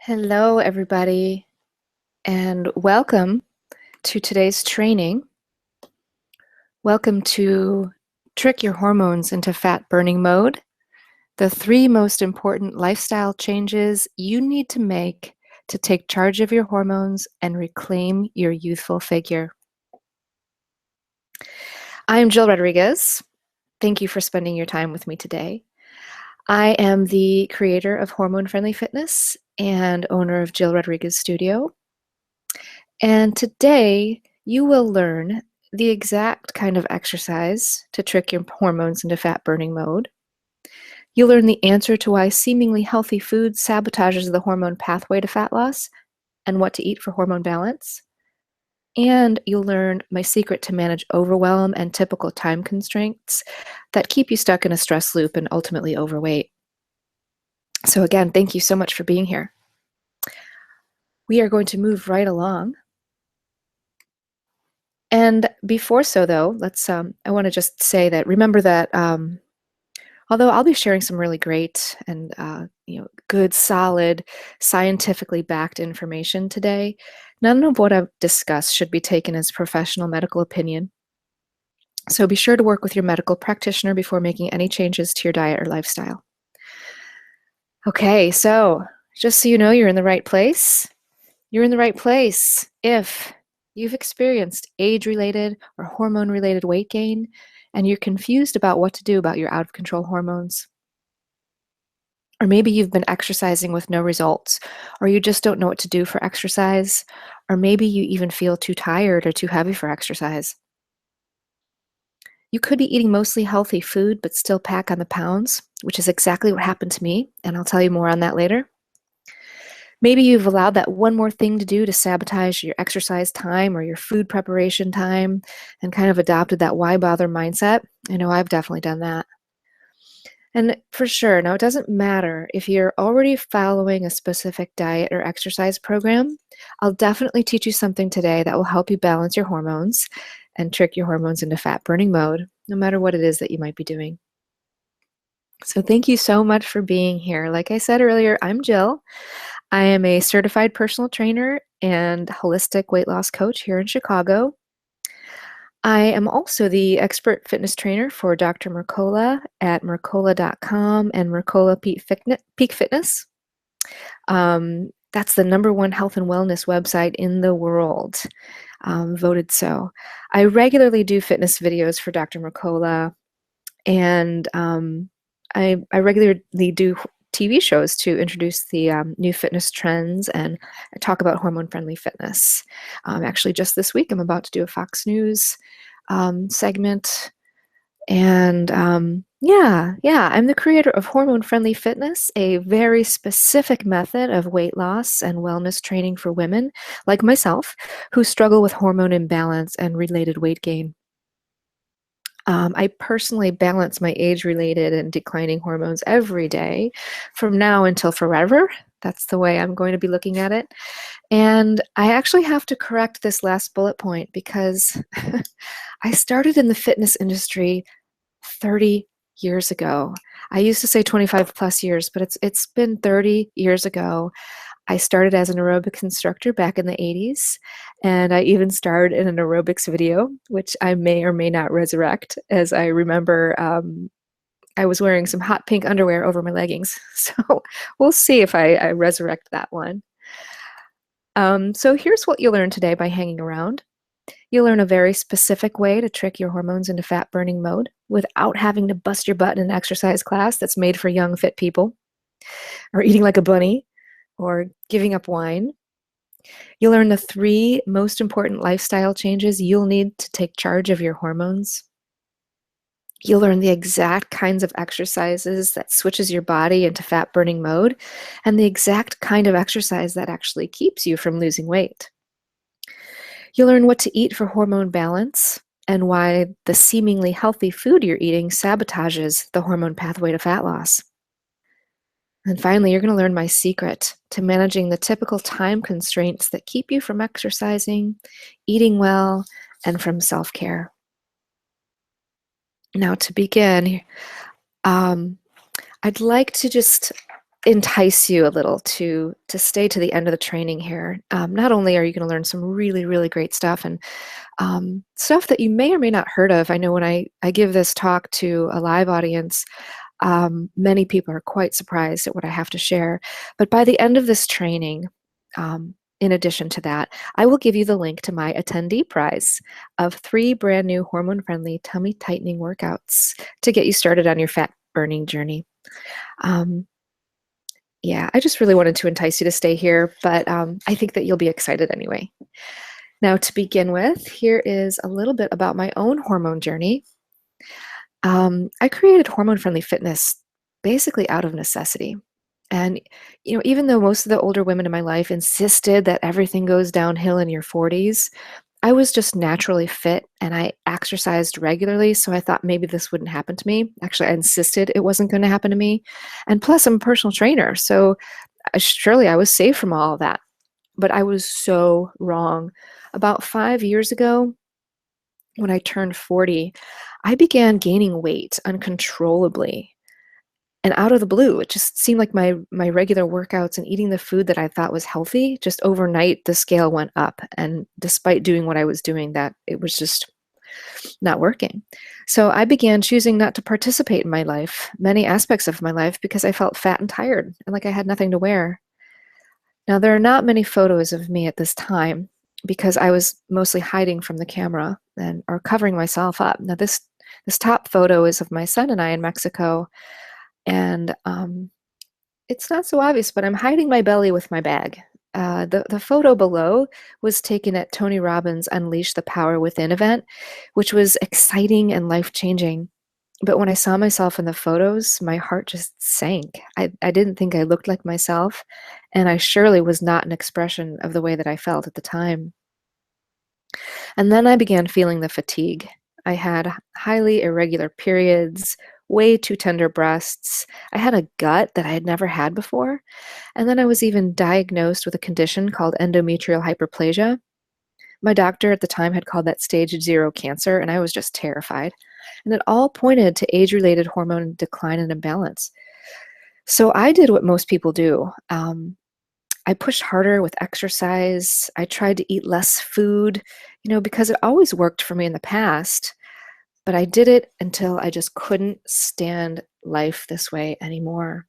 Hello, everybody, and welcome to today's training. Welcome to Trick Your Hormones into Fat Burning Mode, the 3 most important lifestyle changes you need to make to take charge of your hormones and reclaim your youthful figure. I'm Jill Rodriguez. Thank you for spending your time with me today. I am the creator of Hormone Friendly Fitness and owner of Jill Rodriguez Studio. And today you will learn the exact kind of exercise to trick your hormones into fat burning mode. You'll learn the answer to why seemingly healthy food sabotages the hormone pathway to fat loss and what to eat for hormone balance. And you'll learn my secret to manage overwhelm and typical time constraints that keep you stuck in a stress loop and ultimately overweight. So again, thank you so much for being here. We are going to move right along. And before so, though, I want to just say that remember that although I'll be sharing some really great and good, solid, scientifically backed information today, none of what I've discussed should be taken as professional medical opinion. So be sure to work with your medical practitioner before making any changes to your diet or lifestyle. Okay, so just so you know, you're in the right place. You're in the right place if you've experienced age-related or hormone-related weight gain, and you're confused about what to do about your out-of-control hormones. Or maybe you've been exercising with no results, or you just don't know what to do for exercise, or maybe you even feel too tired or too heavy for exercise. You could be eating mostly healthy food, but still pack on the pounds, which is exactly what happened to me, and I'll tell you more on that later. Maybe you've allowed that one more thing to do to sabotage your exercise time or your food preparation time and kind of adopted that why bother mindset. I know I've definitely done that. And for sure, now it doesn't matter if you're already following a specific diet or exercise program. I'll definitely teach you something today that will help you balance your hormones and trick your hormones into fat burning mode, no matter what it is that you might be doing. So thank you so much for being here. Like I said earlier, I'm Jill. I am a certified personal trainer and holistic weight loss coach here in Chicago. I am also the expert fitness trainer for Dr. Mercola at mercola.com and Mercola Peak Fitness. That's the #1 health and wellness website in the world, voted so. I regularly do fitness videos for Dr. Mercola, and I regularly do TV shows to introduce the new fitness trends and talk about hormone-friendly fitness. Actually, just this week, I'm about to do a Fox News segment. And I'm the creator of Hormone-Friendly Fitness, a very specific method of weight loss and wellness training for women like myself who struggle with hormone imbalance and related weight gain. I personally balance my age-related and declining hormones every day from now until forever. That's the way I'm going to be looking at it. And I actually have to correct this last bullet point because I started in the fitness industry 30 years ago. I used to say 25 plus years, but it's been 30 years ago. I started as an aerobic instructor back in the 80s, and I even starred in an aerobics video, which I may or may not resurrect, as I remember I was wearing some hot pink underwear over my leggings. So we'll see if I resurrect that one. So here's what you'll learn today by hanging around. You'll learn a very specific way to trick your hormones into fat burning mode without having to bust your butt in an exercise class that's made for young, fit people, or eating like a bunny, or giving up wine. You'll learn the 3 most important lifestyle changes you'll need to take charge of your hormones. You'll learn the exact kinds of exercises that switches your body into fat burning mode and the exact kind of exercise that actually keeps you from losing weight. You'll learn what to eat for hormone balance and why the seemingly healthy food you're eating sabotages the hormone pathway to fat loss. And finally, you're going to learn my secret to managing the typical time constraints that keep you from exercising, eating well, and from self-care. Now, to begin, I'd like to just entice you a little to stay to the end of the training here. Not only are you going to learn some really, really great stuff and stuff that you may or may not heard of. I know when I give this talk to a live audience, many people are quite surprised at what I have to share. But by the end of this training, in addition to that, I will give you the link to my attendee prize of 3 brand new hormone-friendly tummy tightening workouts to get you started on your fat burning journey. Um, yeah, I just really wanted to entice you to stay here, but I think that you'll be excited anyway. Now, to begin with, here is a little bit about my own hormone journey. I created hormone-friendly fitness basically out of necessity. And, even though most of the older women in my life insisted that everything goes downhill in your 40s, I was just naturally fit and I exercised regularly. So I thought maybe this wouldn't happen to me. Actually, I insisted it wasn't going to happen to me. And plus, I'm a personal trainer. So surely I was safe from all of that. But I was so wrong. About 5 years ago, when I turned 40, I began gaining weight uncontrollably. And out of the blue, it just seemed like my regular workouts and eating the food that I thought was healthy, just overnight the scale went up. And despite doing what I was doing, that it was just not working. So I began choosing not to participate in my life, many aspects of my life, because I felt fat and tired and like I had nothing to wear. Now, there are not many photos of me at this time because I was mostly hiding from the camera and or covering myself up. Now, this top photo is of my son and I in Mexico, and it's not so obvious, but I'm hiding my belly with my bag. The photo below was taken at Tony Robbins' Unleash the Power Within event, which was exciting and life-changing. But when I saw myself in the photos, my heart just sank. I didn't think I looked like myself, and I surely was not an expression of the way that I felt at the time. And then I began feeling the fatigue. I had highly irregular periods, way too tender breasts. I had a gut that I had never had before. And then I was even diagnosed with a condition called endometrial hyperplasia. My doctor at the time had called that stage 0 cancer, and I was just terrified. And it all pointed to age-related hormone decline and imbalance. So I did what most people do. I pushed harder with exercise. I tried to eat less food, because it always worked for me in the past. But I did it until I just couldn't stand life this way anymore.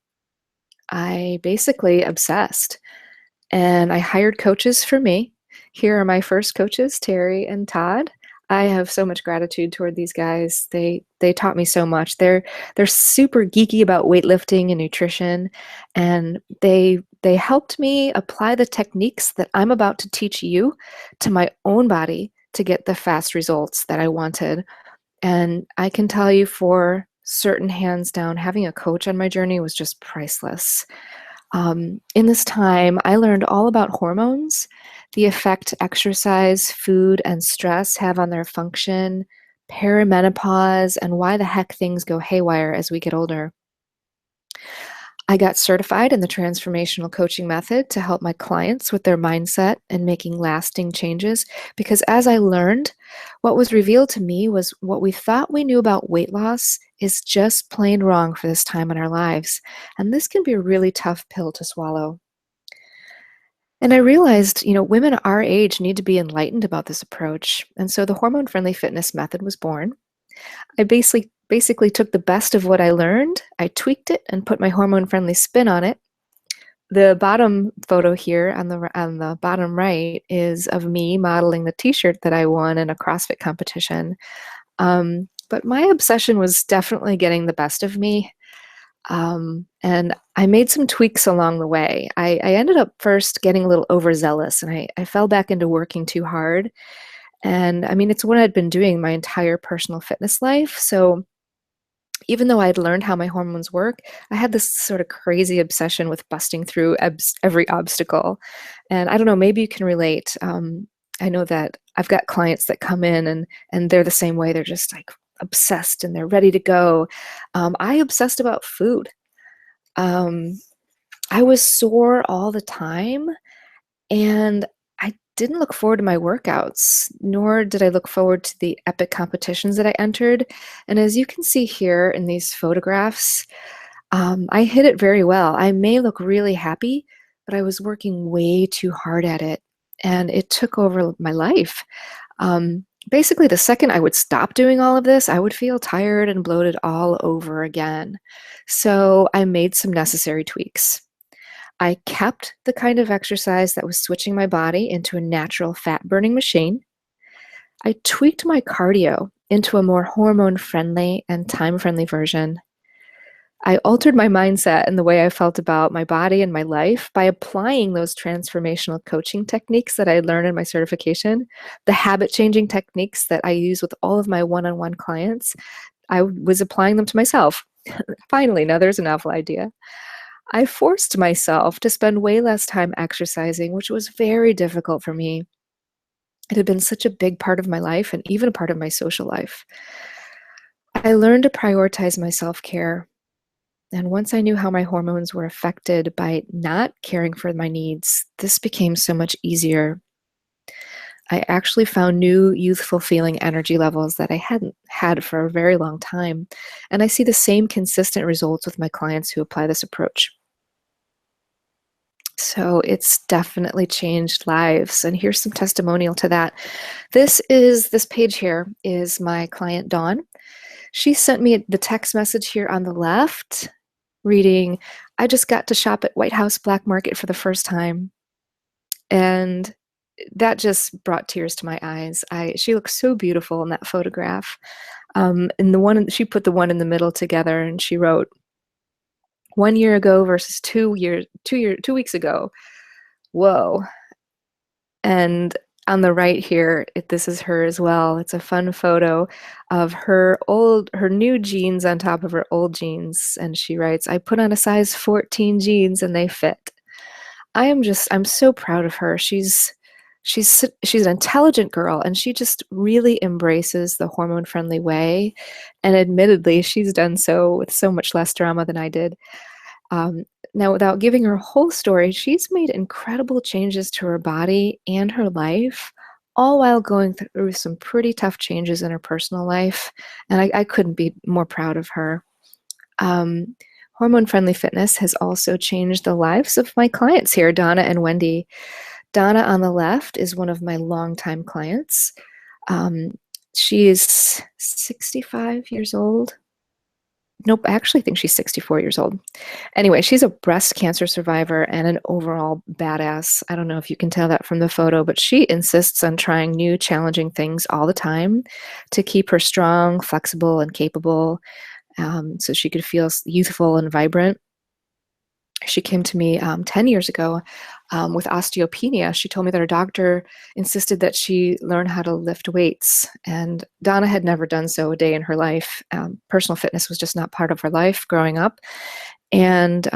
I basically obsessed, and I hired coaches for me. Here are my first coaches, Terry and Todd. I have so much gratitude toward these guys. They taught me so much. They're super geeky about weightlifting and nutrition, and they helped me apply the techniques that I'm about to teach you to my own body to get the fast results that I wanted. And I can tell you for certain, hands down, having a coach on my journey was just priceless. In this time, I learned all about hormones, the effect exercise, food, and stress have on their function, perimenopause, and why the heck things go haywire as we get older. I got certified in the transformational coaching method to help my clients with their mindset and making lasting changes because as I learned, what was revealed to me was what we thought we knew about weight loss is just plain wrong for this time in our lives. And this can be a really tough pill to swallow. And I realized, women our age need to be enlightened about this approach. And so the hormone-friendly fitness method was born. I basically took the best of what I learned, I tweaked it and put my hormone-friendly spin on it. The bottom photo here on the bottom right is of me modeling the t-shirt that I won in a CrossFit competition. But my obsession was definitely getting the best of me. And I made some tweaks along the way. I ended up first getting a little overzealous and I fell back into working too hard. And I mean, it's what I'd been doing my entire personal fitness life. So even though I'd learned how my hormones work, I had this sort of crazy obsession with busting through every obstacle. And I don't know, maybe you can relate. I know that I've got clients that come in and they're the same way. They're just like obsessed and they're ready to go. I obsessed about food. I was sore all the time and I didn't look forward to my workouts, nor did I look forward to the epic competitions that I entered. And as you can see here in these photographs, I hit it very well. I may look really happy, but I was working way too hard at it, and it took over my life. Basically, the second I would stop doing all of this, I would feel tired and bloated all over again. So I made some necessary tweaks. I kept the kind of exercise that was switching my body into a natural fat burning machine. I tweaked my cardio into a more hormone friendly and time friendly version. I altered my mindset and the way I felt about my body and my life by applying those transformational coaching techniques that I learned in my certification, the habit changing techniques that I use with all of my one on one clients. I was applying them to myself. Finally, now there's a novel idea. I forced myself to spend way less time exercising, which was very difficult for me. It had been such a big part of my life and even a part of my social life. I learned to prioritize my self care. And once I knew how my hormones were affected by not caring for my needs, this became so much easier. I actually found new youthful feeling energy levels that I hadn't had for a very long time. And I see the same consistent results with my clients who apply this approach. So it's definitely changed lives. And here's some testimonial to that. This page here is my client Dawn. She sent me the text message here on the left reading, I just got to shop at White House Black Market for the first time. And that just brought tears to my eyes. She looks so beautiful in that photograph. And she put the one in the middle together and she wrote, 1 year ago versus 2 weeks ago. Whoa. And on the right here, this is her as well. It's a fun photo of her new jeans on top of her old jeans. And she writes, I put on a size 14 jeans and they fit. I'm so proud of her. She's an intelligent girl and she just really embraces the hormone friendly way. And admittedly, she's done so with so much less drama than I did. Now, without giving her whole story, she's made incredible changes to her body and her life, all while going through some pretty tough changes in her personal life. And I couldn't be more proud of her. Hormone-friendly fitness has also changed the lives of my clients here, Donna and Wendy. Donna on the left is one of my longtime clients. She is 65 years old. Nope, I actually think she's 64 years old. Anyway, she's a breast cancer survivor and an overall badass. I don't know if you can tell that from the photo, but she insists on trying new, challenging things all the time to keep her strong, flexible, and capable, so she could feel youthful and vibrant. She came to me 10 years ago with osteopenia. She told me that her doctor insisted that she learn how to lift weights, and Donna had never done so a day in her life. Personal fitness was just not part of her life growing up. And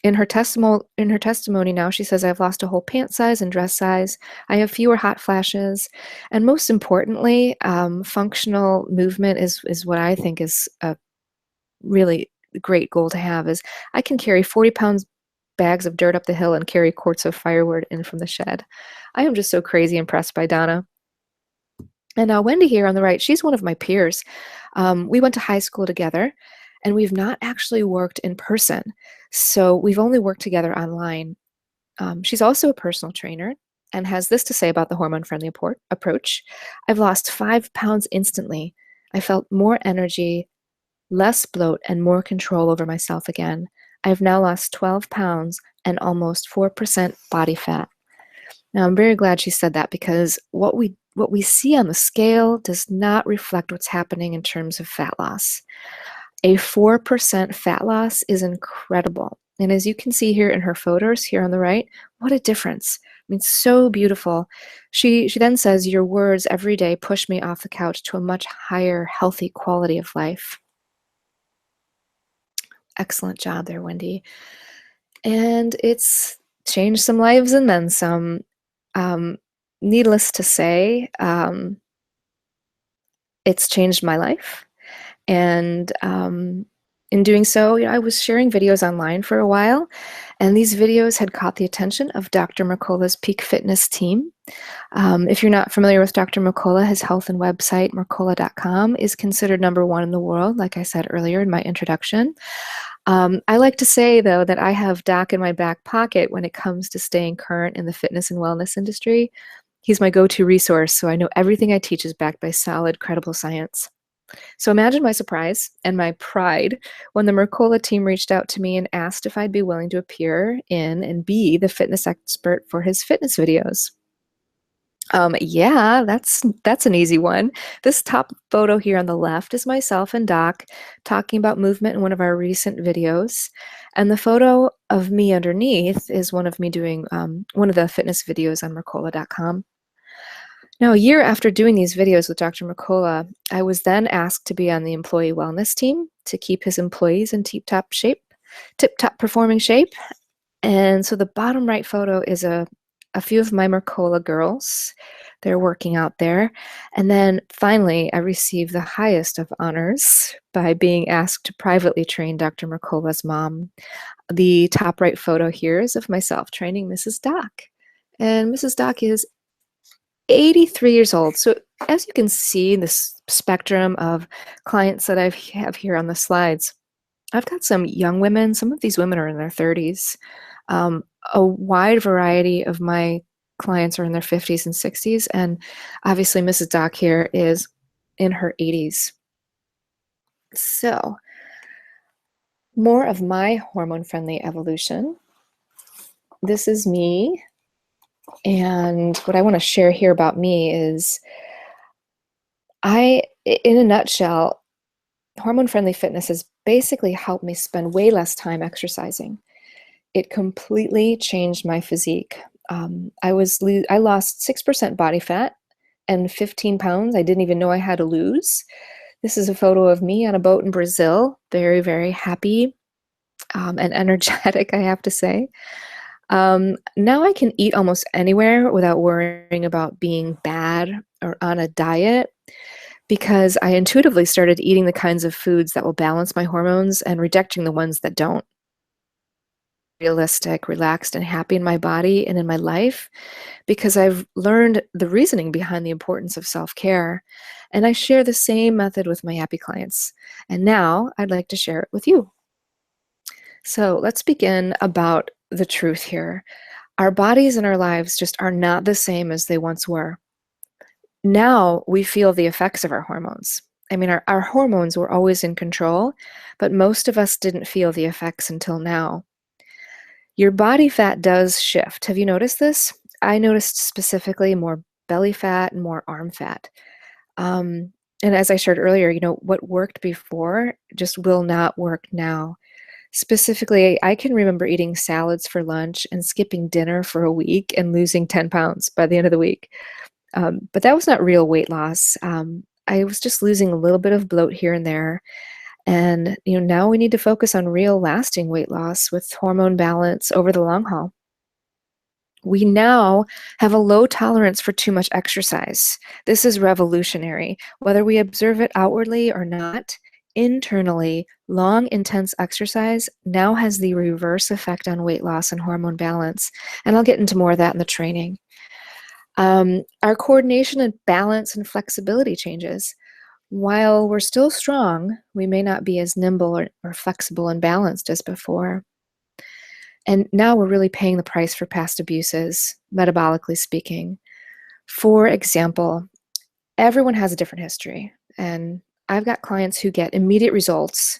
in her testimony now, she says, I've lost a whole pant size and dress size. I have fewer hot flashes. And most importantly, functional movement is what I think is a really great goal to have. Is I can carry 40 pounds bags of dirt up the hill and carry quarts of firewood in from the shed. I am just so crazy impressed by Donna. And now Wendy here on the right, she's one of my peers. We went to high school together and we've not actually worked in person. So we've only worked together online. She's also a personal trainer and has this to say about the hormone-friendly approach. I've lost 5 pounds instantly. I felt more energy, less bloat, and more control over myself again. I've now lost 12 pounds and almost 4% body fat. Now, I'm very glad she said that because what we see on the scale does not reflect what's happening in terms of fat loss. A 4% fat loss is incredible. And as you can see here in her photos here on the right, what a difference. I mean, so beautiful. She then says, your words every day push me off the couch to a much higher, healthy quality of life. Excellent job there, Wendy. And it's changed some lives and then some. Needless to say, it's changed my life. And in doing so, I was sharing videos online for a while, and these videos had caught the attention of Dr. Mercola's Peak Fitness team. If you're not familiar with Dr. Mercola, his health and website, mercola.com, is considered #1 in the world, like I said earlier in my introduction. I like to say, though, that I have Doc in my back pocket when it comes to staying current in the fitness and wellness industry. He's my go-to resource, so I know everything I teach is backed by solid, credible science. So imagine my surprise and my pride when the Mercola team reached out to me and asked if I'd be willing to appear in and be the fitness expert for his fitness videos. Yeah, that's an easy one. This top photo here on the left is myself and Doc talking about movement in one of our recent videos. And the photo of me underneath is one of me doing one of the fitness videos on Mercola.com. Now, a year after doing these videos with Dr. Mercola, I was then asked to be on the employee wellness team to keep his employees in tip-top performing shape. And so the bottom right photo is a few of my Mercola girls. They're working out there. And then finally, I received the highest of honors by being asked to privately train Dr. Mercola's mom. The top right photo here is of myself training Mrs. Doc. And Mrs. Doc is 83 years old. So as you can see, this spectrum of clients that I have here on the slides, I've got some young women. Some of these women are in their 30s. A wide variety of my clients are in their 50s and 60s, and obviously Mrs. Doc here is in her 80s. So, more of my hormone-friendly evolution. This is me, and what I want to share here about me is in a nutshell, hormone-friendly fitness has basically helped me spend way less time exercising. It completely changed my physique. I lost 6% body fat and 15 pounds I didn't even know I had to lose. This is a photo of me on a boat in Brazil, very, very happy and energetic, I have to say. Now I can eat almost anywhere without worrying about being bad or on a diet because I intuitively started eating the kinds of foods that will balance my hormones and rejecting the ones that don't. Realistic, relaxed, and happy in my body and in my life because I've learned the reasoning behind the importance of self-care. And I share the same method with my happy clients. And now I'd like to share it with you. So let's begin about the truth here. Our bodies and our lives just are not the same as they once were. Now we feel the effects of our hormones. I mean, our hormones were always in control, but most of us didn't feel the effects until now. Your body fat does shift. Have you noticed this? I noticed specifically more belly fat and more arm fat. And as I shared earlier, what worked before just will not work now. Specifically, I can remember eating salads for lunch and skipping dinner for a week and losing 10 pounds by the end of the week. But that was not real weight loss. I was just losing a little bit of bloat here and there. And now we need to focus on real lasting weight loss with hormone balance over the long haul. We now have a low tolerance for too much exercise. This is revolutionary. Whether we observe it outwardly or not, internally, long, intense exercise now has the reverse effect on weight loss and hormone balance. And I'll get into more of that in the training. Our coordination and balance and flexibility changes. While we're still strong, we may not be as nimble or flexible and balanced as before. And now we're really paying the price for past abuses, metabolically speaking. For example, everyone has a different history. And I've got clients who get immediate results,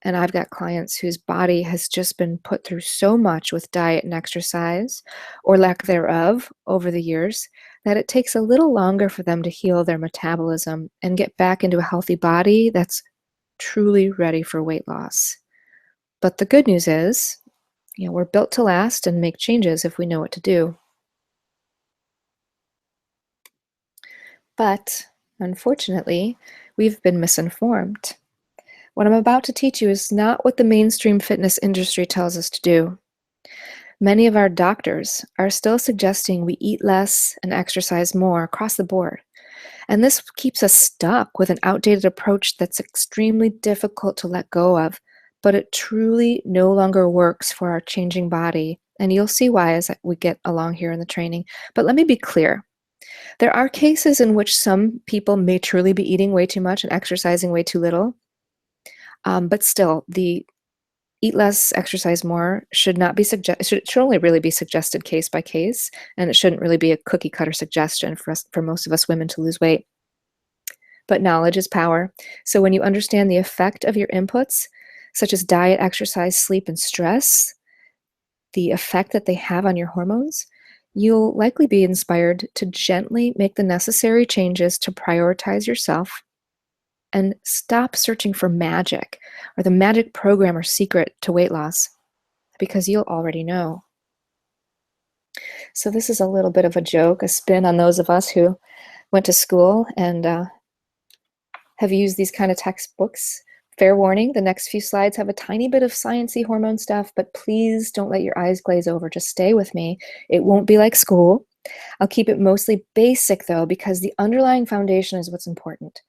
and I've got clients whose body has just been put through so much with diet and exercise, or lack thereof, over the years, that it takes a little longer for them to heal their metabolism and get back into a healthy body that's truly ready for weight loss. But the good news is, we're built to last and make changes if we know what to do. But unfortunately, we've been misinformed. What I'm about to teach you is not what the mainstream fitness industry tells us to do. Many of our doctors are still suggesting we eat less and exercise more across the board. And this keeps us stuck with an outdated approach that's extremely difficult to let go of, but it truly no longer works for our changing body. And you'll see why as we get along here in the training. But let me be clear. There are cases in which some people may truly be eating way too much and exercising way too little. But still, the Eat less, exercise more should not be should only really be suggested case by case, and it shouldn't really be a cookie cutter suggestion for most of us women to lose weight. But knowledge is power. So when you understand the effect of your inputs, such as diet, exercise, sleep, and stress, the effect that they have on your hormones, you'll likely be inspired to gently make the necessary changes to prioritize yourself and stop searching for magic or the magic program or secret to weight loss, because you'll already know. So this is a little bit of a joke, a spin on those of us who went to school and have used these kind of textbooks. Fair warning, the next few slides have a tiny bit of sciencey hormone stuff, but please don't let your eyes glaze over. Just stay with me. It won't be like school. I'll keep it mostly basic though, because the underlying foundation is what's important.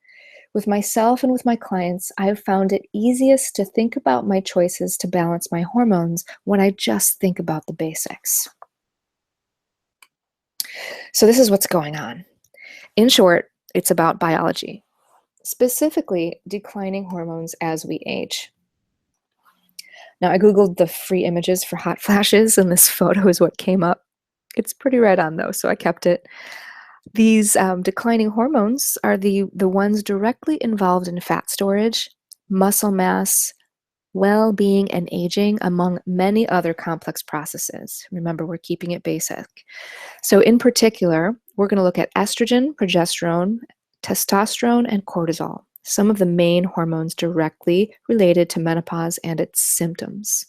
With myself and with my clients, I have found it easiest to think about my choices to balance my hormones when I just think about the basics. So this is what's going on. In short, it's about biology, specifically declining hormones as we age. Now, I Googled the free images for hot flashes, and this photo is what came up. It's pretty right on though, so I kept it. These declining hormones are the ones directly involved in fat storage, muscle mass, well-being, and aging, among many other complex processes. Remember, we're keeping it basic. So in particular, we're going to look at estrogen, progesterone, testosterone, and cortisol, some of the main hormones directly related to menopause and its symptoms.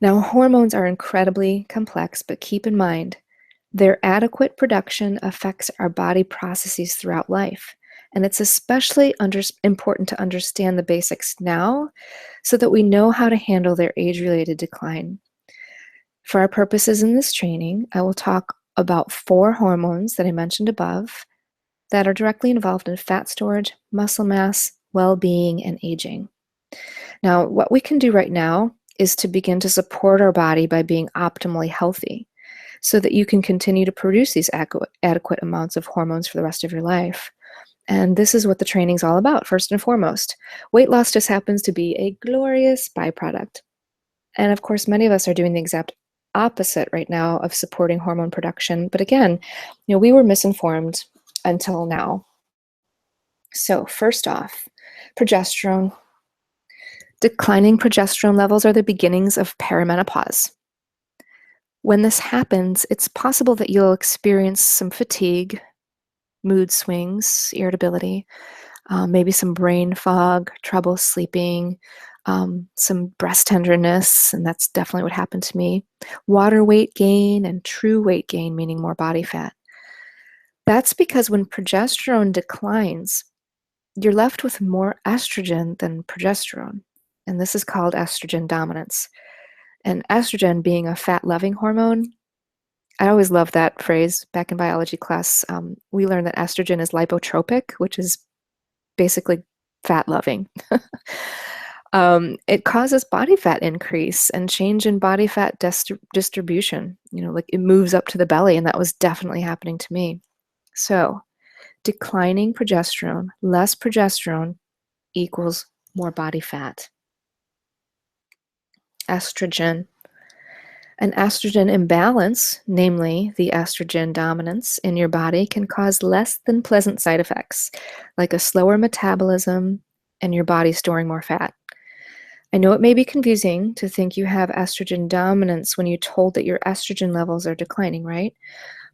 Now, hormones are incredibly complex, but keep in mind, their adequate production affects our body processes throughout life. And it's especially important to understand the basics now so that we know how to handle their age-related decline. For our purposes in this training, I will talk about 4 hormones that I mentioned above that are directly involved in fat storage, muscle mass, well-being, and aging. Now, what we can do right now is to begin to support our body by being optimally healthy, so that you can continue to produce these adequate amounts of hormones for the rest of your life. And this is what the training's all about, first and foremost. Weight loss just happens to be a glorious byproduct. And of course, many of us are doing the exact opposite right now of supporting hormone production. But again, we were misinformed until now. So first off, progesterone. Declining progesterone levels are the beginnings of perimenopause. When this happens, it's possible that you'll experience some fatigue, mood swings, irritability, maybe some brain fog, trouble sleeping, some breast tenderness, and that's definitely what happened to me. Water weight gain and true weight gain, meaning more body fat. That's because when progesterone declines, you're left with more estrogen than progesterone, and this is called estrogen dominance. And estrogen being a fat-loving hormone, I always loved that phrase. Back in biology class, we learned that estrogen is lipotropic, which is basically fat-loving. It causes body fat increase and change in body fat distribution. Like it moves up to the belly, and that was definitely happening to me. So declining progesterone, less progesterone equals more body fat. Estrogen. An estrogen imbalance, namely the estrogen dominance in your body, can cause less than pleasant side effects, like a slower metabolism and your body storing more fat. I know it may be confusing to think you have estrogen dominance when you're told that your estrogen levels are declining, right?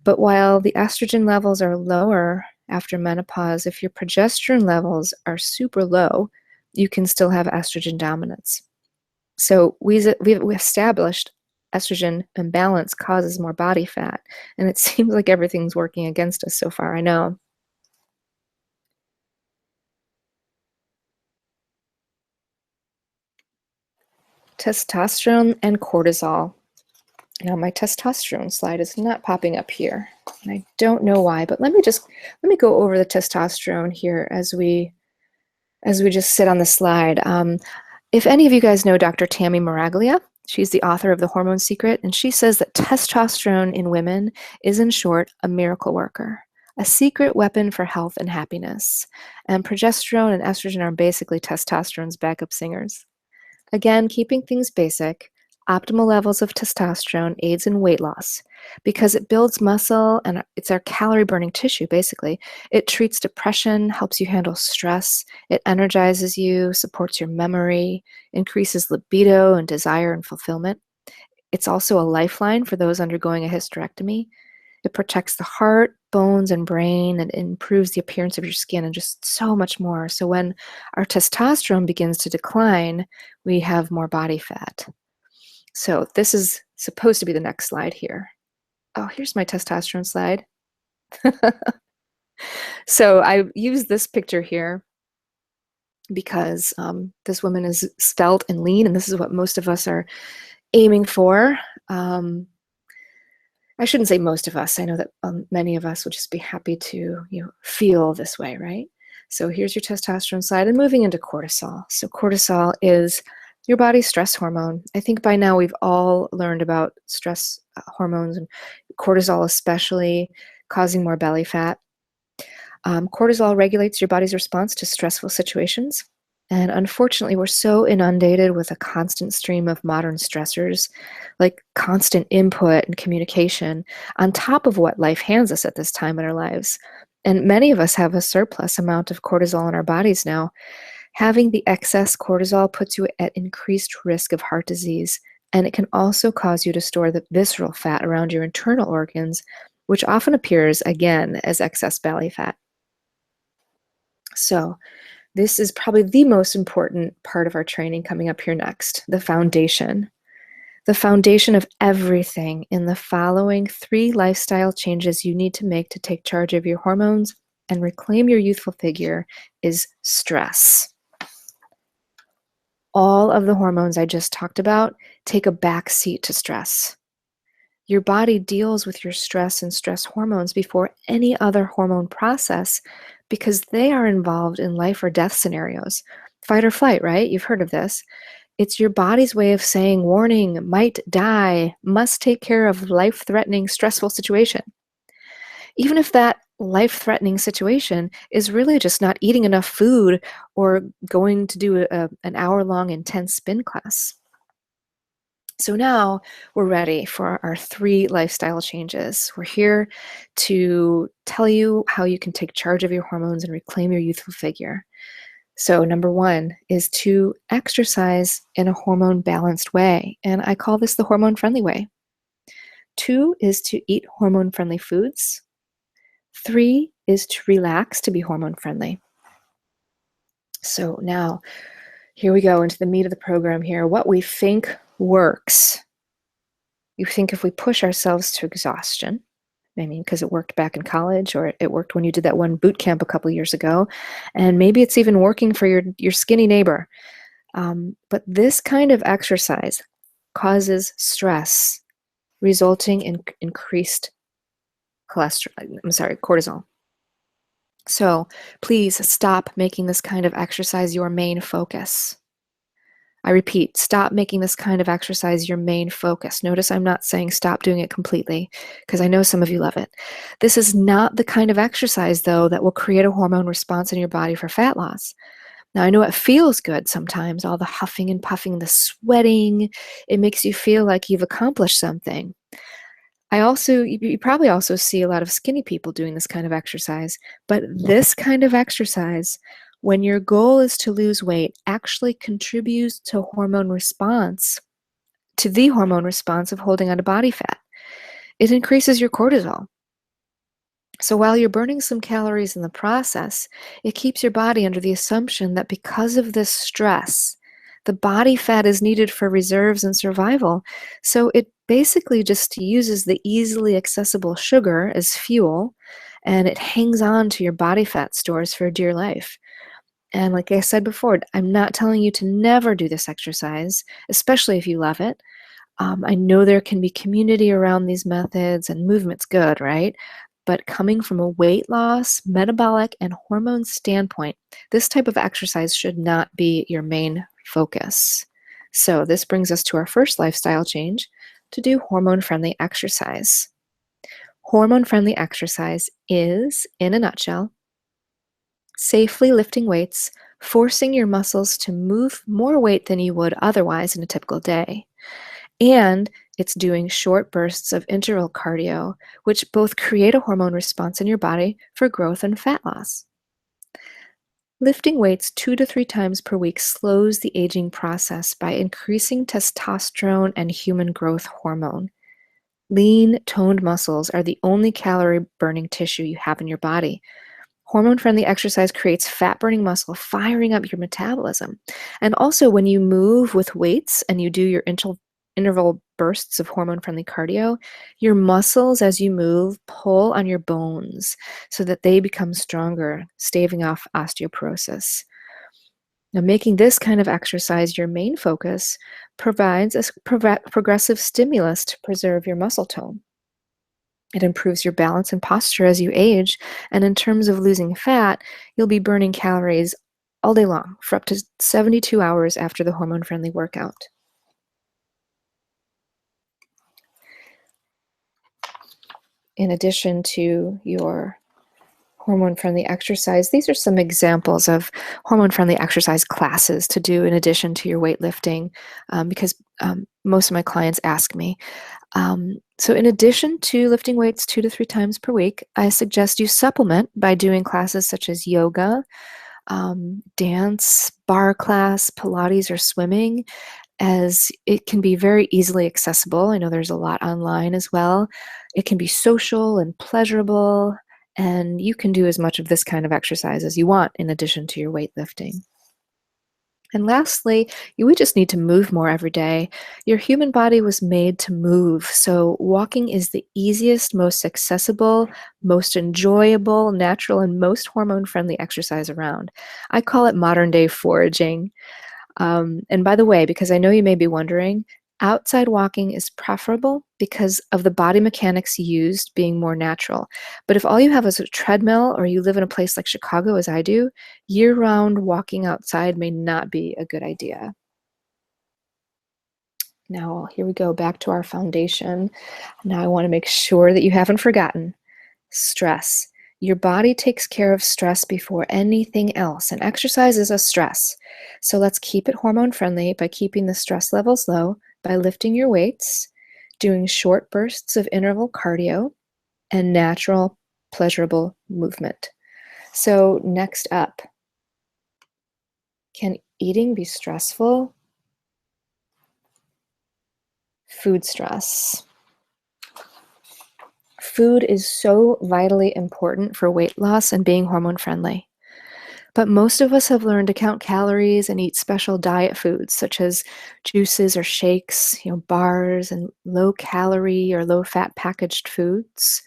But while the estrogen levels are lower after menopause, if your progesterone levels are super low, you can still have estrogen dominance. So we established estrogen imbalance causes more body fat, and it seems like everything's working against us so far, I know. Testosterone and cortisol. Now my testosterone slide is not popping up here, and I don't know why, but let me go over the testosterone here as we just sit on the slide. If any of you guys know Dr. Tammy Maraglia, she's the author of The Hormone Secret, and she says that testosterone in women is, in short, a miracle worker. a secret weapon for health and happiness. And progesterone and estrogen are basically testosterone's backup singers. Again, keeping things basic, optimal levels of testosterone aids in weight loss because it builds muscle and it's our calorie burning tissue, basically. It treats depression, helps you handle stress, it energizes you, supports your memory, increases libido and desire and fulfillment. It's also a lifeline for those undergoing a hysterectomy. It protects the heart, bones, and brain, and improves the appearance of your skin, and just so much more. So when our testosterone begins to decline, we have more body fat. So this is supposed to be the next slide here. Oh, here's my testosterone slide. So I use this picture here because this woman is svelte and lean, and this is what most of us are aiming for. I shouldn't say most of us. I know that many of us would just be happy to feel this way, right? So here's your testosterone slide, and moving into cortisol. So cortisol is your body's stress hormone. I think by now we've all learned about stress hormones, and cortisol especially causing more belly fat. Cortisol regulates your body's response to stressful situations. And unfortunately, we're so inundated with a constant stream of modern stressors, like constant input and communication, on top of what life hands us at this time in our lives. And many of us have a surplus amount of cortisol in our bodies now. Having the excess cortisol puts you at increased risk of heart disease, and it can also cause you to store the visceral fat around your internal organs, which often appears, again, as excess belly fat. So, this is probably the most important part of our training coming up here next, the foundation. The foundation of everything in the following 3 lifestyle changes you need to make to take charge of your hormones and reclaim your youthful figure is stress. All of the hormones I just talked about take a back seat to stress. Your body deals with your stress and stress hormones before any other hormone process because they are involved in life or death scenarios. Fight or flight, right? You've heard of this. It's your body's way of saying, warning, might die, must take care of life-threatening, stressful situation. Even if that life-threatening situation is really just not eating enough food or going to do an hour-long intense spin class. So now we're ready for our 3 lifestyle changes. We're here to tell you how you can take charge of your hormones and reclaim your youthful figure. So number 1 is to exercise in a hormone-balanced way, and I call this the hormone-friendly way. 2 is to eat hormone-friendly foods. 3 is to relax to be hormone-friendly. So now, here we go into the meat of the program here. What we think works. You think if we push ourselves to exhaustion, I mean, because it worked back in college, or it worked when you did that one boot camp a couple years ago, and maybe it's even working for your skinny neighbor. But this kind of exercise causes stress, resulting in increased cortisol. So please stop making this kind of exercise your main focus. I repeat, stop making this kind of exercise your main focus. Notice I'm not saying stop doing it completely, because I know some of you love it. This is not the kind of exercise, though, that will create a hormone response in your body for fat loss. Now, I know it feels good sometimes, all the huffing and puffing, the sweating. It makes you feel like you've accomplished something. You probably also see a lot of skinny people doing this kind of exercise, but this kind of exercise, when your goal is to lose weight, actually contributes to the hormone response of holding on to body fat. It increases your cortisol. So while you're burning some calories in the process, it keeps your body under the assumption that because of this stress, the body fat is needed for reserves and survival. So it basically just uses the easily accessible sugar as fuel, and it hangs on to your body fat stores for dear life. And like I said before, I'm not telling you to never do this exercise, especially if you love it. I know there can be community around these methods, and movement's good, right? But coming from a weight loss, metabolic, and hormone standpoint, this type of exercise should not be your main focus. So this brings us to our first lifestyle change, to do hormone-friendly exercise. Hormone-friendly exercise is, in a nutshell, safely lifting weights, forcing your muscles to move more weight than you would otherwise in a typical day. And it's doing short bursts of interval cardio, which both create a hormone response in your body for growth and fat loss. Lifting weights 2 to 3 times per week slows the aging process by increasing testosterone and human growth hormone. Lean, toned muscles are the only calorie-burning tissue you have in your body. Hormone-friendly exercise creates fat-burning muscle, firing up your metabolism. And also, when you move with weights and you do your interval bursts of hormone-friendly cardio, your muscles, as you move, pull on your bones so that they become stronger, staving off osteoporosis. Now, making this kind of exercise your main focus provides a progressive stimulus to preserve your muscle tone. It improves your balance and posture as you age, and in terms of losing fat, you'll be burning calories all day long for up to 72 hours after the hormone-friendly workout. In addition to your hormone-friendly exercise, these are some examples of hormone-friendly exercise classes to do in addition to your weightlifting, because most of my clients ask me. So in addition to lifting weights 2 to 3 times per week, I suggest you supplement by doing classes such as yoga, dance, bar class, Pilates, or swimming, as it can be very easily accessible. I know there's a lot online as well. It can be social and pleasurable, and you can do as much of this kind of exercise as you want in addition to your weightlifting. And lastly, you would just need to move more every day. Your human body was made to move, so walking is the easiest, most accessible, most enjoyable, natural, and most hormone-friendly exercise around. I call it modern-day foraging. And by the way, because I know you may be wondering, outside walking is preferable because of the body mechanics used being more natural. But if all you have is a treadmill or you live in a place like Chicago, as I do, year-round walking outside may not be a good idea. Now, here we go back to our foundation. Now I want to make sure that you haven't forgotten. Stress. Your body takes care of stress before anything else, and exercise is a stress. So let's keep it hormone friendly by keeping the stress levels low, by lifting your weights, doing short bursts of interval cardio, and natural, pleasurable movement. So next up, can eating be stressful? Food stress. Food is so vitally important for weight loss and being hormone friendly. But most of us have learned to count calories and eat special diet foods such as juices or shakes, bars and low-calorie or low-fat packaged foods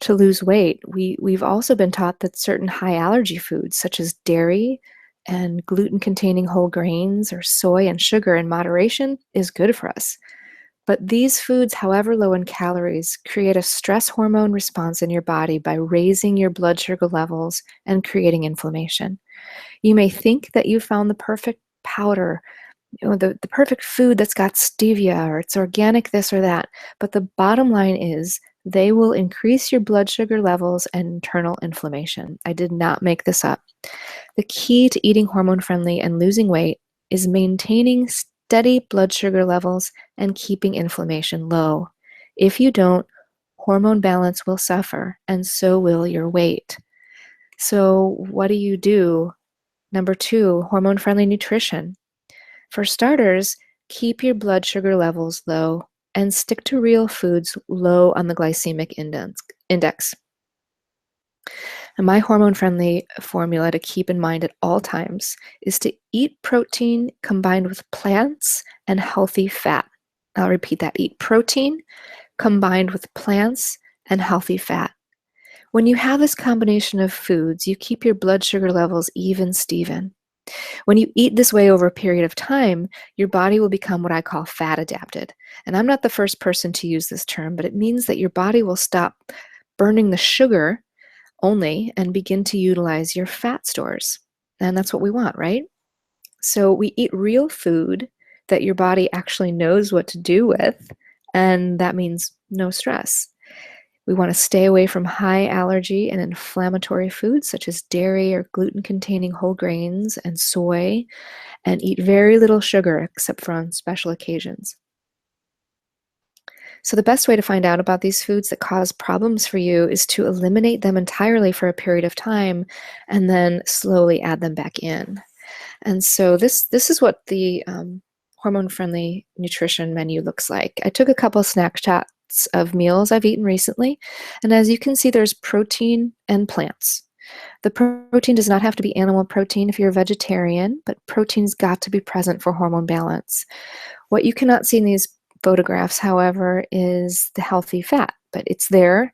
to lose weight. We've also been taught that certain high-allergy foods such as dairy and gluten-containing whole grains or soy and sugar in moderation is good for us. But these foods, however low in calories, create a stress hormone response in your body by raising your blood sugar levels and creating inflammation. You may think that you found the perfect powder, the perfect food that's got stevia or it's organic this or that, but the bottom line is they will increase your blood sugar levels and internal inflammation. I did not make this up. The key to eating hormone friendly and losing weight is maintaining steady blood sugar levels and keeping inflammation low. If you don't, hormone balance will suffer, and so will your weight. So what do you do? Number 2, hormone-friendly nutrition. For starters, keep your blood sugar levels low and stick to real foods low on the glycemic index. And my hormone-friendly formula to keep in mind at all times is to eat protein combined with plants and healthy fat. I'll repeat that. Eat protein combined with plants and healthy fat. When you have this combination of foods, you keep your blood sugar levels even, Steven. When you eat this way over a period of time, your body will become what I call fat adapted. And I'm not the first person to use this term, but it means that your body will stop burning the sugar only and begin to utilize your fat stores. And that's what we want, right? So we eat real food that your body actually knows what to do with, and that means no stress. We want to stay away from high allergy and inflammatory foods such as dairy or gluten-containing whole grains and soy, and eat very little sugar except for on special occasions. So the best way to find out about these foods that cause problems for you is to eliminate them entirely for a period of time and then slowly add them back in. And so this is what the hormone-friendly nutrition menu looks like. I took a couple snapshots of meals I've eaten recently, and as you can see, there's protein and plants. The protein does not have to be animal protein if you're a vegetarian, but protein's got to be present for hormone balance. What you cannot see in these photographs, however, is the healthy fat, but it's there.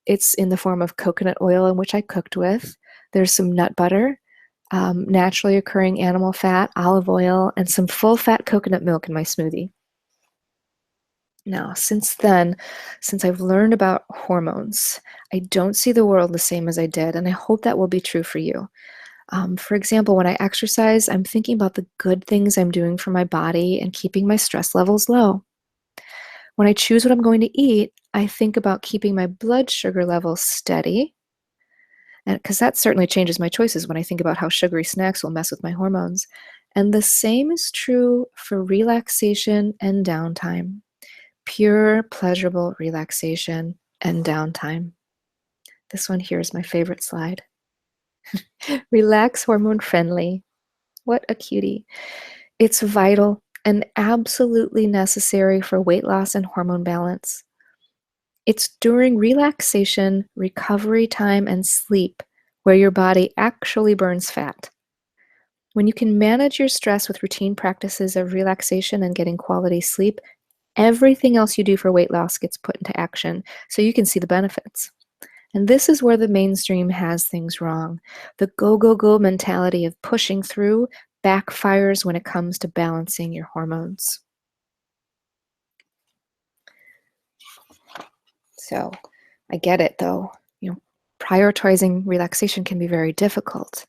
It's in the form of coconut oil in which I cooked with. There's some nut butter, naturally occurring animal fat, olive oil, and some full-fat coconut milk in my smoothie. Now, since I've learned about hormones, I don't see the world the same as I did, and I hope that will be true for you. For example, when I exercise, I'm thinking about the good things I'm doing for my body and keeping my stress levels low. When I choose what I'm going to eat, I think about keeping my blood sugar levels steady, and because that certainly changes my choices when I think about how sugary snacks will mess with my hormones. And the same is true for relaxation and downtime. Pure, pleasurable relaxation and downtime. This one here is my favorite slide. Relax hormone friendly. What a cutie. It's vital and absolutely necessary for weight loss and hormone balance. It's during relaxation, recovery time, and sleep where your body actually burns fat. When you can manage your stress with routine practices of relaxation and getting quality sleep, everything else you do for weight loss gets put into action so you can see the benefits. And this is where the mainstream has things wrong. The go, go, go mentality of pushing through backfires when it comes to balancing your hormones. So I get it though. Prioritizing relaxation can be very difficult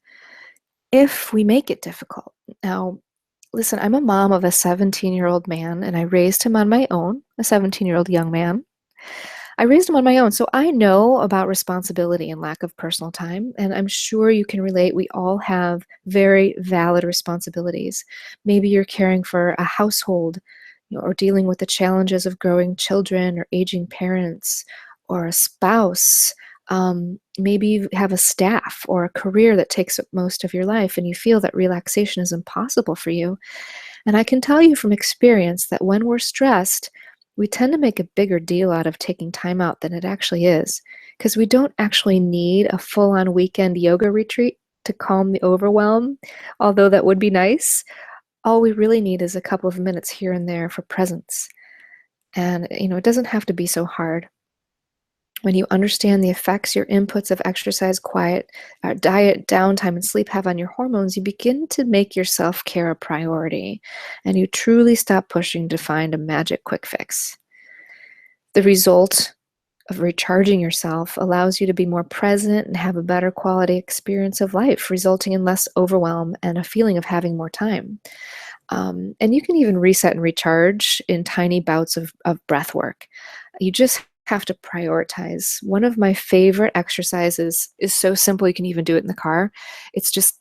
if we make it difficult. Now, listen, I'm a mom of a 17-year-old man, and I raised him on my own, a 17-year-old young man. I raised him on my own, so I know about responsibility and lack of personal time, and I'm sure you can relate. We all have very valid responsibilities. Maybe you're caring for a household, or dealing with the challenges of growing children or aging parents or a spouse. Maybe you have a staff or a career that takes up most of your life and you feel that relaxation is impossible for you. And I can tell you from experience that when we're stressed, we tend to make a bigger deal out of taking time out than it actually is, because we don't actually need a full-on weekend yoga retreat to calm the overwhelm, although that would be nice. All we really need is a couple of minutes here and there for presence. And, it doesn't have to be so hard. When you understand the effects your inputs of exercise, quiet, diet, downtime, and sleep have on your hormones, you begin to make your self-care a priority, and you truly stop pushing to find a magic quick fix. The result of recharging yourself allows you to be more present and have a better quality experience of life, resulting in less overwhelm and a feeling of having more time. And you can even reset and recharge in tiny bouts of breath work. You just have to prioritize. One of my favorite exercises is so simple you can even do it in the car. It's just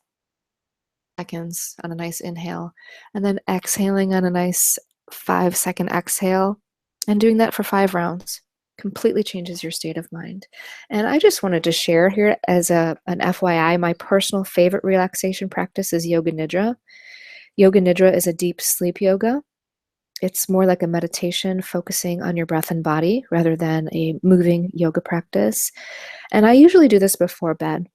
seconds on a nice inhale and then exhaling on a nice 5-second exhale, and doing that for 5 rounds completely changes your state of mind. And I just wanted to share here as an FYI, my personal favorite relaxation practice is Yoga Nidra. Yoga Nidra is a deep sleep yoga. It's more like a meditation focusing on your breath and body rather than a moving yoga practice. And I usually do this before bed.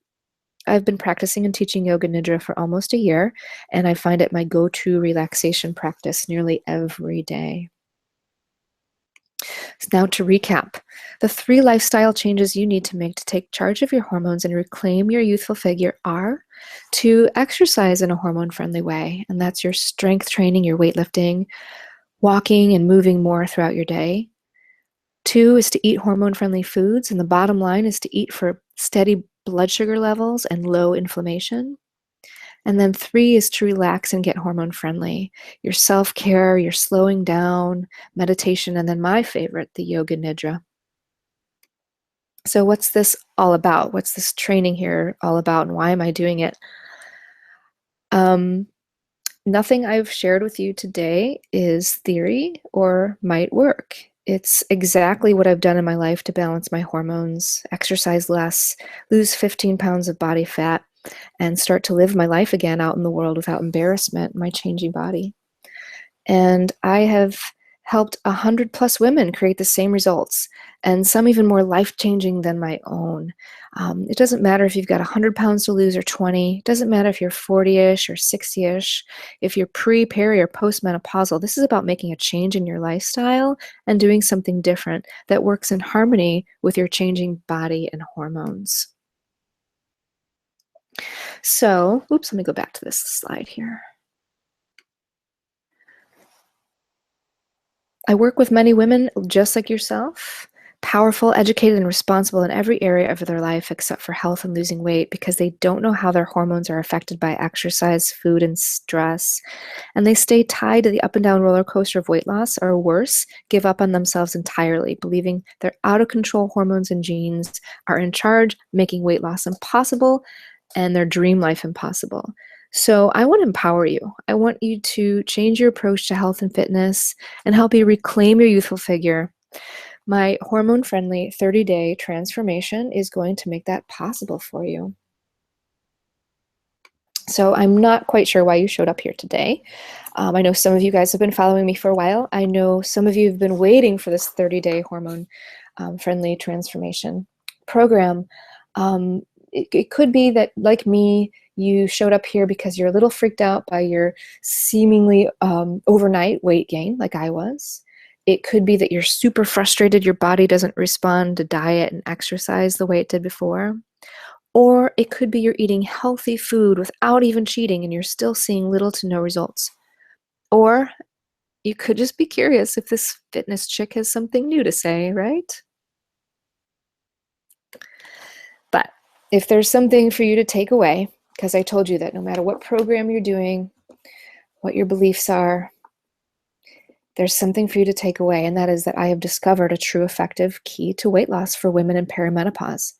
I've been practicing and teaching Yoga Nidra for almost a year, and I find it my go-to relaxation practice nearly every day. So now to recap, the 3 lifestyle changes you need to make to take charge of your hormones and reclaim your youthful figure are to exercise in a hormone-friendly way, and that's your strength training, your weightlifting, walking and moving more throughout your day. 2 is to eat hormone-friendly foods, and the bottom line is to eat for steady blood sugar levels and low inflammation. And then 3 is to relax and get hormone-friendly. Your self-care, your slowing down, meditation, and then my favorite, the Yoga Nidra. So what's this all about? What's this training here all about, and why am I doing it? Um, Nothing I've shared with you today is theory or might work. It's exactly what I've done in my life to balance my hormones, exercise less, lose 15 pounds of body fat, and start to live my life again out in the world without embarrassment in my changing body. And I have helped 100+ women create the same results, and some even more life-changing than my own. It doesn't matter if you've got 100 pounds to lose or 20. It doesn't matter if you're 40-ish or 60-ish, if you're pre, peri, or postmenopausal. This is about making a change in your lifestyle and doing something different that works in harmony with your changing body and hormones. So, oops, let me go back to this slide here. I work with many women just like yourself, powerful, educated, and responsible in every area of their life except for health and losing weight because they don't know how their hormones are affected by exercise, food, and stress. And they stay tied to the up and down roller coaster of weight loss, or worse, give up on themselves entirely, believing their out of control hormones and genes are in charge, making weight loss impossible and their dream life impossible. So I want to empower you. I want you to change your approach to health and fitness and help you reclaim your youthful figure. My hormone-friendly 30-day transformation is going to make that possible for you. So I'm not quite sure why you showed up here today. I know some of you guys have been following me for a while. I know some of you have been waiting for this 30-day hormone-friendly transformation program. It could be that, like me, you showed up here because you're a little freaked out by your seemingly overnight weight gain, like I was. It could be that you're super frustrated your body doesn't respond to diet and exercise the way it did before. Or it could be you're eating healthy food without even cheating and you're still seeing little to no results. Or you could just be curious if this fitness chick has something new to say, right? But if there's something for you to take away, because I told you that no matter what program you're doing, what your beliefs are, there's something for you to take away, and that is that I have discovered a true effective key to weight loss for women in perimenopause.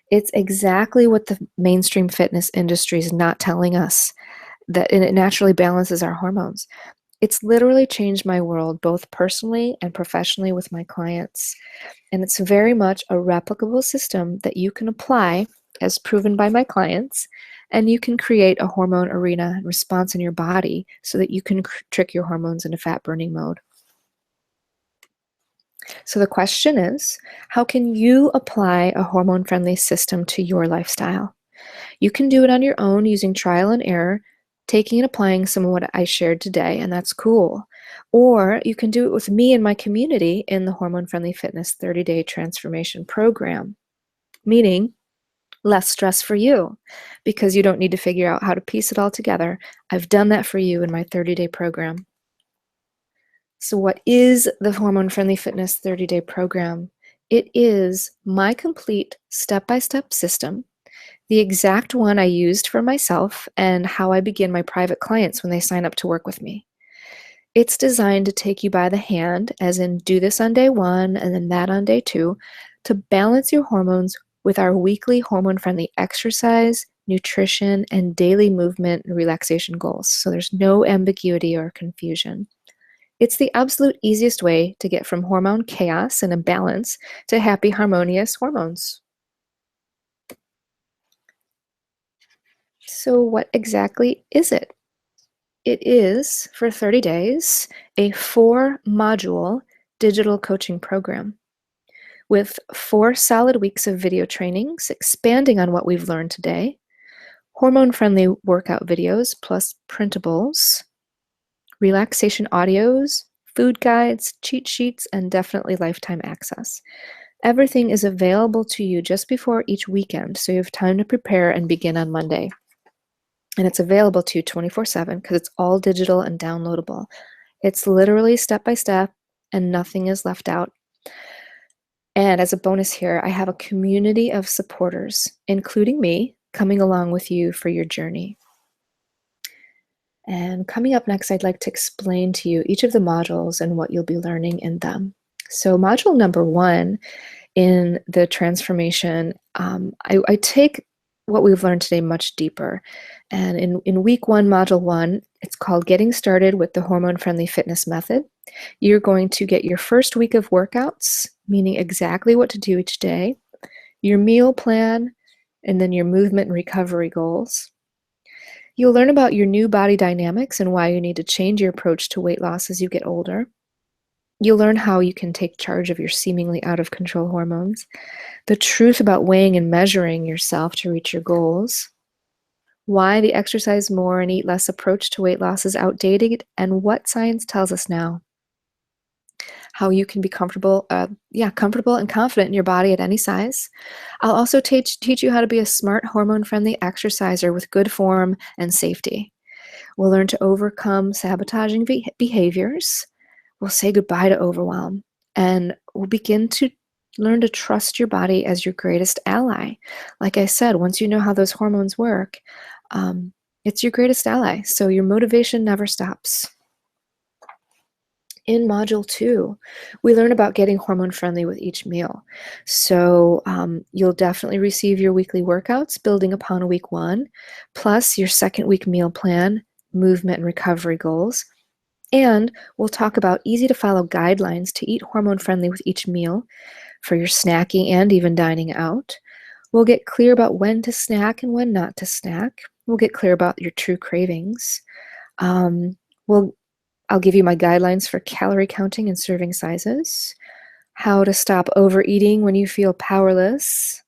It's exactly what the mainstream fitness industry is not telling us, that it naturally balances our hormones. It's literally changed my world, both personally and professionally with my clients. And it's very much a replicable system that you can apply, as proven by my clients, and you can create a hormone arena and response in your body so that you can trick your hormones into fat burning mode. So the question is, how can you apply a hormone-friendly system to your lifestyle? You can do it on your own using trial and error, taking and applying some of what I shared today, and that's cool. Or you can do it with me and my community in the Hormone Friendly Fitness 30-day transformation program, meaning less stress for you because you don't need to figure out how to piece it all together. I've done that for you in my 30-day program. So what is the Hormone Friendly Fitness 30-day program? It is my complete step-by-step system, the exact one I used for myself and how I begin my private clients when they sign up to work with me. It's designed to take you by the hand, as in do this on day 1 and then that on day 2, to balance your hormones with our weekly hormone-friendly exercise, nutrition, and daily movement and relaxation goals. So there's no ambiguity or confusion. It's the absolute easiest way to get from hormone chaos and imbalance to happy, harmonious hormones. So what exactly is it? It is, for 30 days, a 4-module digital coaching program with 4 solid weeks of video trainings expanding on what we've learned today, hormone-friendly workout videos plus printables, relaxation audios, food guides, cheat sheets, and definitely lifetime access. Everything is available to you just before each weekend, so you have time to prepare and begin on Monday. And it's available to you 24/7 because it's all digital and downloadable. It's literally step by step and nothing is left out. And as a bonus here, I have a community of supporters, including me, coming along with you for your journey. And coming up next, I'd like to explain to you each of the modules and what you'll be learning in them. So module number 1 in the transformation. I take what we've learned today much deeper. And in week 1, module 1, it's called Getting Started with the Hormone-Friendly Fitness Method. You're going to get your first week of workouts, meaning exactly what to do each day, your meal plan, and then your movement and recovery goals. You'll learn about your new body dynamics and why you need to change your approach to weight loss as you get older. You'll learn how you can take charge of your seemingly out of control hormones, the truth about weighing and measuring yourself to reach your goals, why the exercise more and eat less approach to weight loss is outdated, and what science tells us now. How you can be comfortable and confident in your body at any size. I'll also teach you how to be a smart hormone-friendly exerciser with good form and safety. We'll learn to overcome sabotaging behaviors. We'll say goodbye to overwhelm, and we'll begin to learn to trust your body as your greatest ally. Like I said, once you know how those hormones work, it's your greatest ally, so your motivation never stops. In module 2, we learn about getting hormone friendly with each meal. So you'll definitely receive your weekly workouts building upon week 1, plus your second week meal plan, movement and recovery goals. And we'll talk about easy to follow guidelines to eat hormone friendly with each meal for your snacking and even dining out. We'll get clear about when to snack and when not to snack. We'll get clear about your true cravings. I'll give you my guidelines for calorie counting and serving sizes, how to stop overeating when you feel powerless.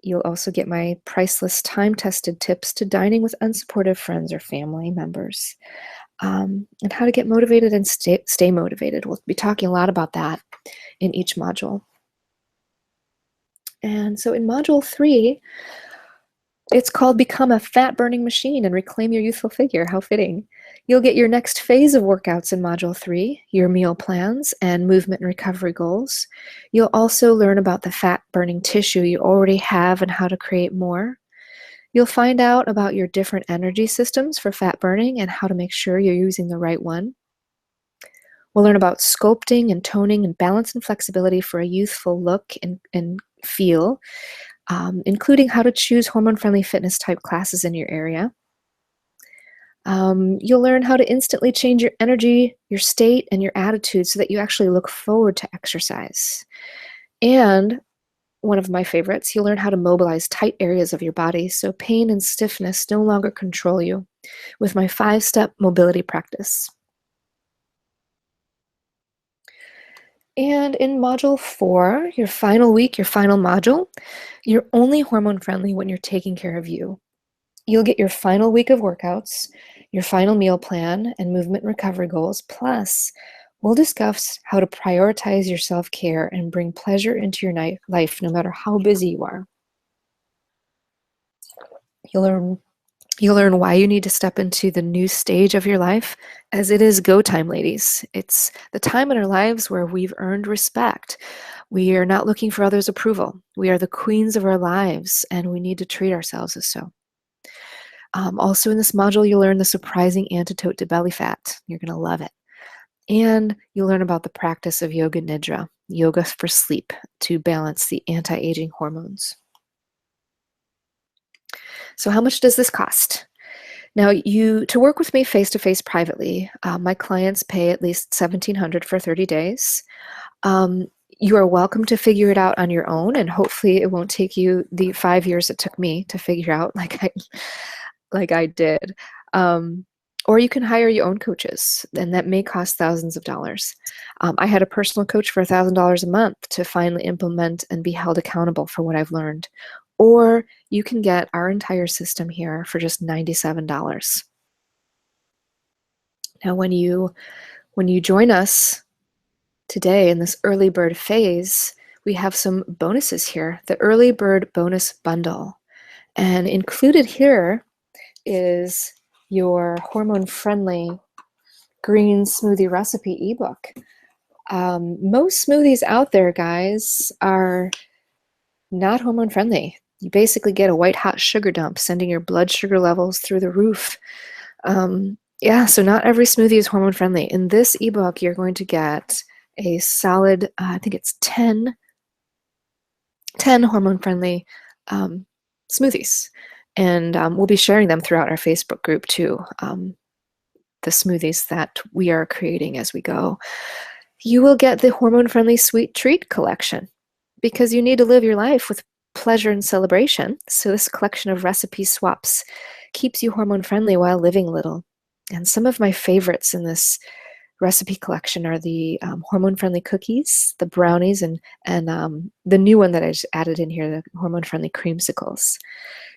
You'll also get my priceless time-tested tips to dining with unsupportive friends or family members, and how to get motivated and stay motivated. We'll be talking a lot about that in each module. And so in module 3, it's called Become a Fat-Burning Machine and Reclaim Your Youthful Figure. How fitting. You'll get your next phase of workouts in module 3, your meal plans and movement and recovery goals. You'll also learn about the fat-burning tissue you already have and how to create more. You'll find out about your different energy systems for fat burning and how to make sure you're using the right one. We'll learn about sculpting and toning and balance and flexibility for a youthful look and feel, including how to choose hormone-friendly fitness type classes in your area. You'll learn how to instantly change your energy, your state, and your attitude so that you actually look forward to exercise. And one of my favorites, you'll learn how to mobilize tight areas of your body so pain and stiffness no longer control you with my 5-step mobility practice. And in module 4, your final week, your final module, you're only hormone friendly when you're taking care of you. You'll get your final week of workouts, your final meal plan, and movement recovery goals. Plus, we'll discuss how to prioritize your self-care and bring pleasure into your life no matter how busy you are. You'll learn why you need to step into the new stage of your life, as it is go time, ladies. It's the time in our lives where we've earned respect. We are not looking for others' approval. We are the queens of our lives, and we need to treat ourselves as so. Also in this module, you'll learn the surprising antidote to belly fat. You're going to love it. And you'll learn about the practice of Yoga Nidra, yoga for sleep, to balance the anti-aging hormones. So how much does this cost? Now, to work with me face-to-face privately, my clients pay at least $1,700 for 30 days. You are welcome to figure it out on your own, and hopefully it won't take you the 5 years it took me to figure out like I did. Or you can hire your own coaches, and that may cost thousands of dollars. I had a personal coach for $1,000 a month to finally implement and be held accountable for what I've learned. Or you can get our entire system here for just $97. Now, when you join us today in this early bird phase, we have some bonuses here. The early bird bonus bundle. And included here is your hormone-friendly green smoothie recipe ebook. Most smoothies out there, guys, are not hormone-friendly. You basically get a white-hot sugar dump, sending your blood sugar levels through the roof. Yeah, so not every smoothie is hormone-friendly. In this ebook, you're going to get a solid, I think it's 10 10 hormone-friendly smoothies. And we'll be sharing them throughout our Facebook group too, the smoothies that we are creating as we go. You will get the hormone-friendly sweet treat collection because you need to live your life with pleasure and celebration. So this collection of recipe swaps keeps you hormone-friendly while living little. And some of my favorites in this recipe collection are the hormone-friendly cookies, the brownies, and the new one that I just added in here, the hormone-friendly creamsicles.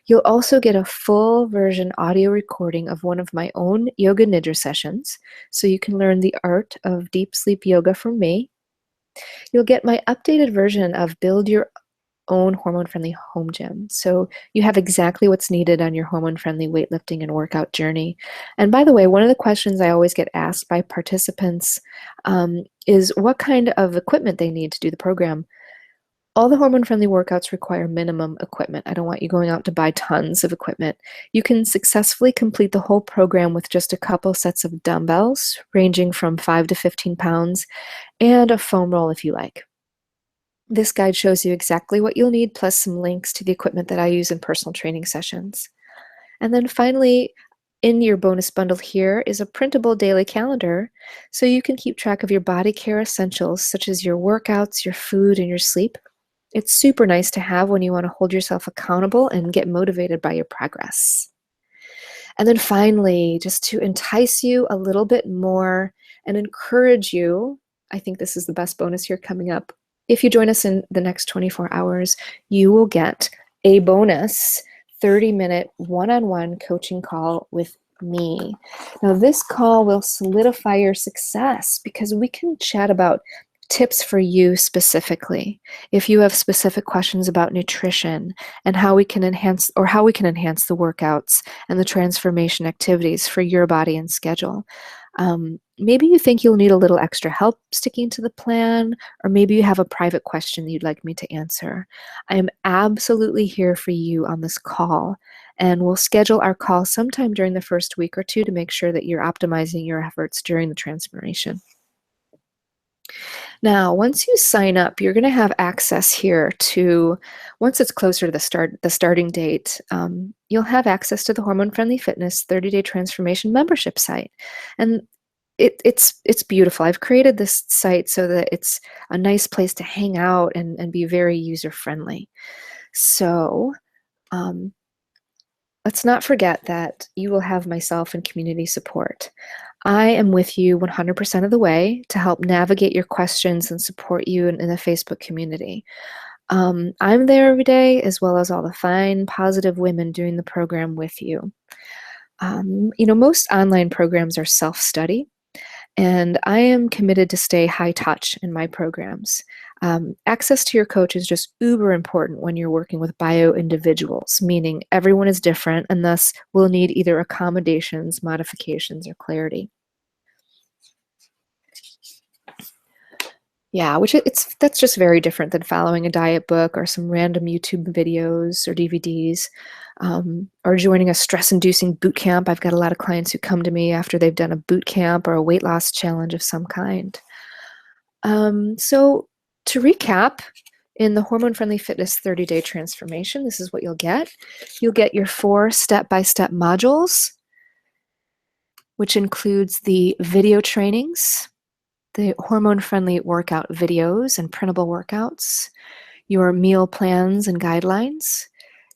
You'll also get a full version audio recording of one of my own yoga nidra sessions, so you can learn the art of deep sleep yoga from me. You'll get my updated version of Build Your Own Hormone-Friendly Home Gym, so you have exactly what's needed on your hormone-friendly weightlifting and workout journey. And by the way, one of the questions I always get asked by participants is what kind of equipment they need to do the program. All the hormone-friendly workouts require minimum equipment. I don't want you going out to buy tons of equipment. You can successfully complete the whole program with just a couple sets of dumbbells, ranging from 5 to 15 pounds, and a foam roll if you like. This guide shows you exactly what you'll need, plus some links to the equipment that I use in personal training sessions. And then finally, in your bonus bundle here is a printable daily calendar, so you can keep track of your body care essentials, such as your workouts, your food, and your sleep. It's super nice to have when you want to hold yourself accountable and get motivated by your progress. And then finally, just to entice you a little bit more and encourage you, I think this is the best bonus here coming up. If you join us in the next 24 hours, you will get a bonus 30-minute one-on-one coaching call with me. Now, this call will solidify your success because we can chat about tips for you specifically. If you have specific questions about nutrition and how we can enhance the workouts and the transformation activities for your body and schedule. Maybe you think you'll need a little extra help sticking to the plan, or maybe you have a private question you'd like me to answer. I am absolutely here for you on this call, and we'll schedule our call sometime during the first week or two to make sure that you're optimizing your efforts during the transformation. Now, once you sign up, you're going to have access here to, once it's closer to the starting date, you'll have access to the Hormone Friendly Fitness 30-day transformation membership site. And it's beautiful. I've created this site so that it's a nice place to hang out and be very user-friendly. So let's not forget that you will have myself and community support. I am with you 100% of the way to help navigate your questions and support you in the Facebook community. I'm there every day, as well as all the fine, positive women doing the program with you. Most online programs are self-study, and I am committed to stay high touch in my programs. Access to your coach is just uber important when you're working with bio individuals, meaning everyone is different and thus will need either accommodations, modifications, or clarity. Yeah, that's just very different than following a diet book or some random YouTube videos or DVDs, or joining a stress-inducing boot camp. I've got a lot of clients who come to me after they've done a boot camp or a weight loss challenge of some kind. So to recap, in the Hormone Friendly Fitness 30-day transformation, this is what you'll get. You'll get your 4 step-by-step modules, which includes the video trainings, the hormone-friendly workout videos and printable workouts, your meal plans and guidelines,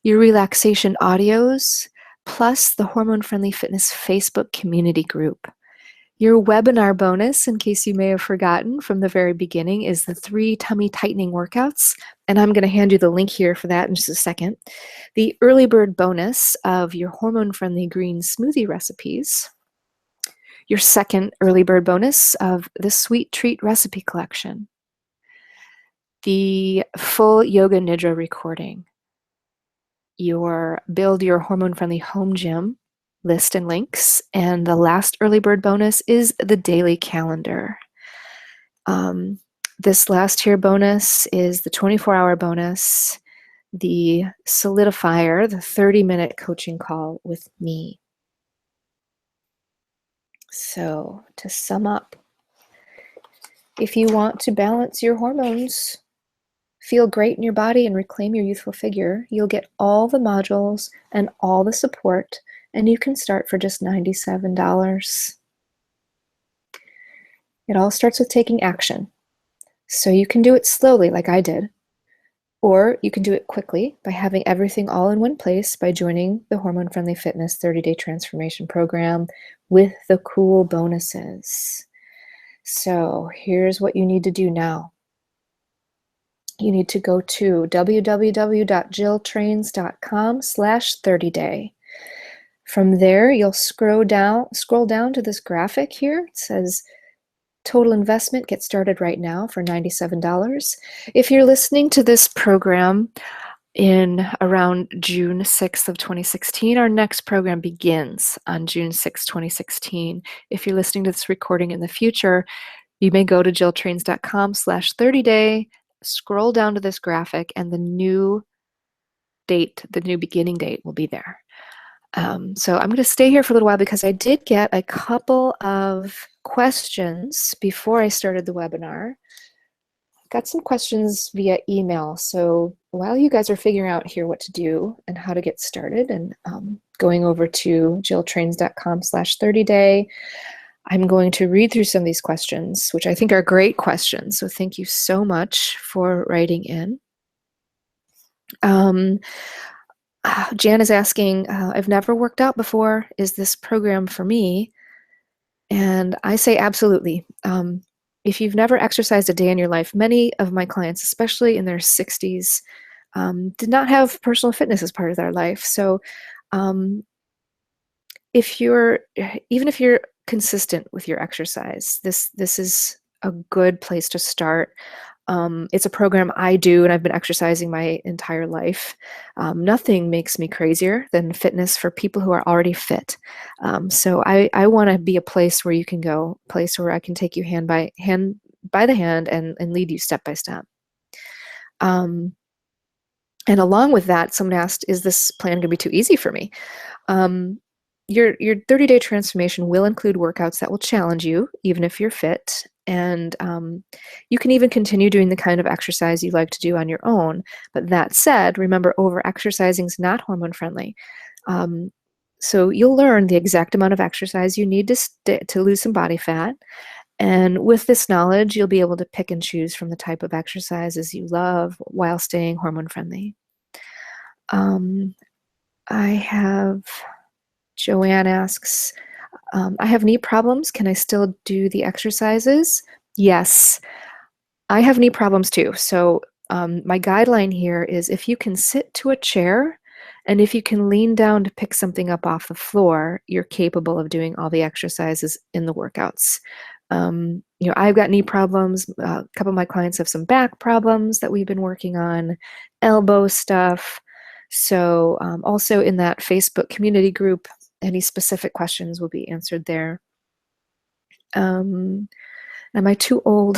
your relaxation audios, plus the Hormone Friendly Fitness Facebook community group. Your webinar bonus, in case you may have forgotten from the very beginning, is the 3 tummy tightening workouts, and I'm going to hand you the link here for that in just a second. The early bird bonus of your hormone-friendly green smoothie recipes, your second early bird bonus of the Sweet Treat recipe collection, the full Yoga Nidra recording, your Build Your Hormone-Friendly Home Gym list and links, and the last early bird bonus is the daily calendar. This last tier bonus is the 24-hour bonus, the solidifier, the 30-minute coaching call with me. So to sum up, if you want to balance your hormones, feel great in your body, and reclaim your youthful figure, you'll get all the modules and all the support, and you can start for just $97. It all starts with taking action. So you can do it slowly like I did, or you can do it quickly by having everything all in one place by joining the Hormone Friendly Fitness 30-Day Transformation Program with the cool bonuses. So here's what you need to do now. You need to go to www.jilltrains.com/30day. From there, you'll scroll down to this graphic here. It says total investment, get started right now for $97. If you're listening to this program in around June 6th of 2016, our next program begins on June 6th, 2016. If you're listening to this recording in the future, you may go to jilltrains.com/30day, scroll down to this graphic, and the new date, the new beginning date will be there. So I'm going to stay here for a little while because I did get a couple of questions before I started the webinar. Got some questions via email. So while you guys are figuring out here what to do and how to get started and going over to jilltrains.com/30day, I'm going to read through some of these questions, which I think are great questions. So thank you so much for writing in. Jan is asking, I've never worked out before. Is this program for me? And I say absolutely. If you've never exercised a day in your life, many of my clients, especially in their 60s, did not have personal fitness as part of their life. So even if you're consistent with your exercise, this is a good place to start. It's a program I do, and I've been exercising my entire life. Nothing makes me crazier than fitness for people who are already fit. So I want to be a place where you can go, a place where I can take you hand by the hand and lead you step by step. And along with that, someone asked, is this plan going to be too easy for me? Your 30-day transformation will include workouts that will challenge you, even if you're fit. And you can even continue doing the kind of exercise you like to do on your own. But that said, remember, over-exercising is not hormone friendly. So you'll learn the exact amount of exercise you need to lose some body fat. And with this knowledge, you'll be able to pick and choose from the type of exercises you love while staying hormone friendly. I have... Joanne asks, I have knee problems. Can I still do the exercises? Yes, I have knee problems too. So my guideline here is if you can sit to a chair and if you can lean down to pick something up off the floor, you're capable of doing all the exercises in the workouts. I've got knee problems. A couple of my clients have some back problems that we've been working on, elbow stuff. So also in that Facebook community group, any specific questions will be answered there. Am I too old?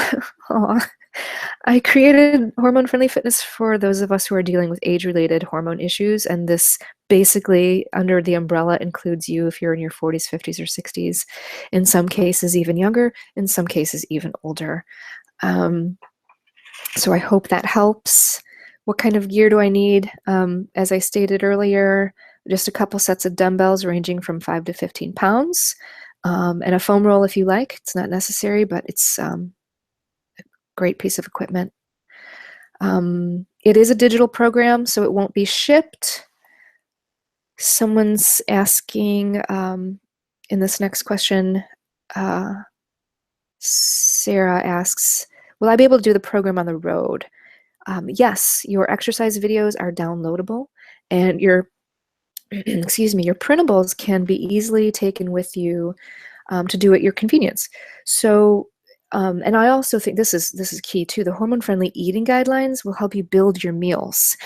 I created Hormone Friendly Fitness for those of us who are dealing with age-related hormone issues, and this basically, under the umbrella, includes you if you're in your 40s, 50s, or 60s. In some cases, even younger. In some cases, even older. So I hope that helps. What kind of gear do I need? As I stated earlier, just a couple sets of dumbbells ranging from 5 to 15 pounds, and a foam roll if you like. It's not necessary, but it's a great piece of equipment. It is a digital program, so it won't be shipped. Someone's asking in this next question, Sarah asks, will I be able to do the program on the road? Yes, your exercise videos are downloadable, and your your printables can be easily taken with you to do at your convenience. So, and I also think this is key too. The hormone-friendly eating guidelines will help you build your meals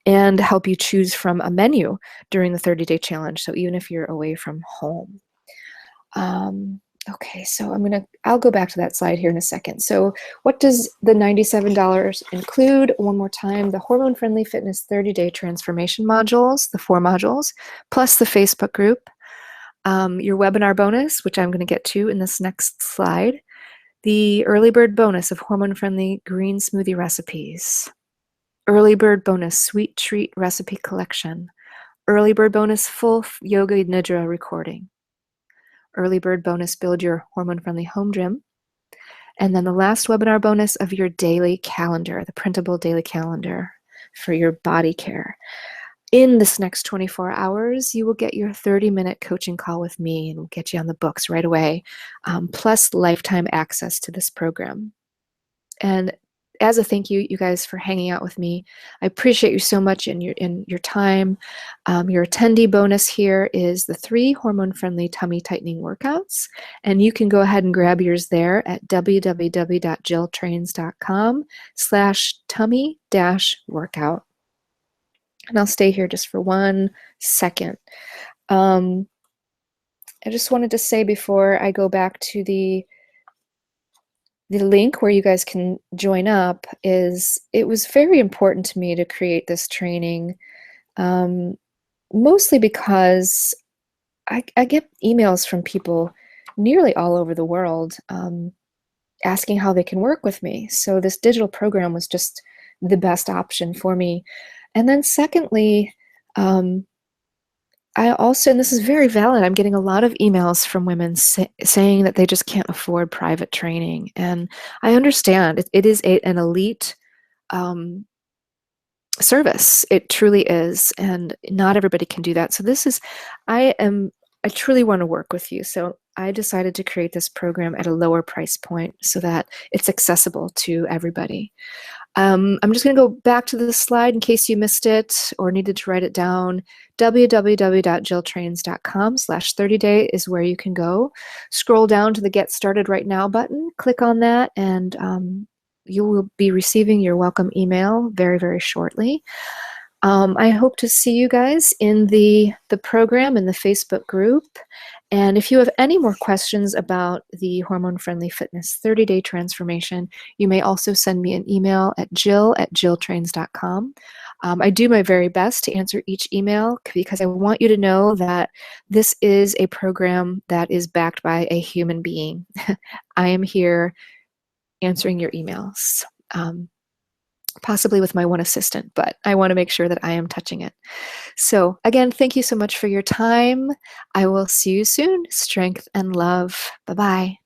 and help you choose from a menu during the 30-day challenge. So even if you're away from home. Okay, so I'll go back to that slide here in a second. So what does the $97 include? One more time, the Hormone Friendly Fitness 30-Day Transformation modules, the 4 modules, plus the Facebook group, your webinar bonus, which I'm going to get to in this next slide, the early bird bonus of hormone-friendly green smoothie recipes. Early Bird Bonus Sweet Treat Recipe Collection, Early Bird Bonus Full Yoga Nidra Recording, Early Bird Bonus Build Your Hormone-Friendly Home Gym, and then the last webinar bonus of your daily calendar, the printable daily calendar for your body care. In this next 24 hours, you will get your 30-minute coaching call with me, and we'll get you on the books right away, plus lifetime access to this program. And as a thank you, you guys, for hanging out with me. I appreciate you so much in your time. Your attendee bonus here is the 3 hormone-friendly tummy tightening workouts, and you can go ahead and grab yours there at www.jilltrains.com/tummy-workout. And I'll stay here just for 1 second. I just wanted to say before I go back to the link where you guys can join up, is it was very important to me to create this training, mostly because I get emails from people nearly all over the world asking how they can work with me. So this digital program was just the best option for me. And then secondly, I also, and this is very valid, I'm getting a lot of emails from women saying that they just can't afford private training. And I understand it is an elite service. It truly is. And not everybody can do that. So this is, I truly want to work with you. So I decided to create this program at a lower price point so that it's accessible to everybody. I'm just going to go back to this slide in case you missed it or needed to write it down. www.jilltrains.com/30day is where you can go. Scroll down to the Get Started Right Now button, click on that, and you will be receiving your welcome email very, very shortly. I hope to see you guys in the program, in the Facebook group. And if you have any more questions about the Hormone Friendly Fitness 30-day transformation, you may also send me an email at jill@jilltrains.com. I do my very best to answer each email because I want you to know that this is a program that is backed by a human being. I am here answering your emails. Possibly with my one assistant, but I want to make sure that I am touching it. So again, thank you so much for your time. I will see you soon. Strength and love. Bye-bye.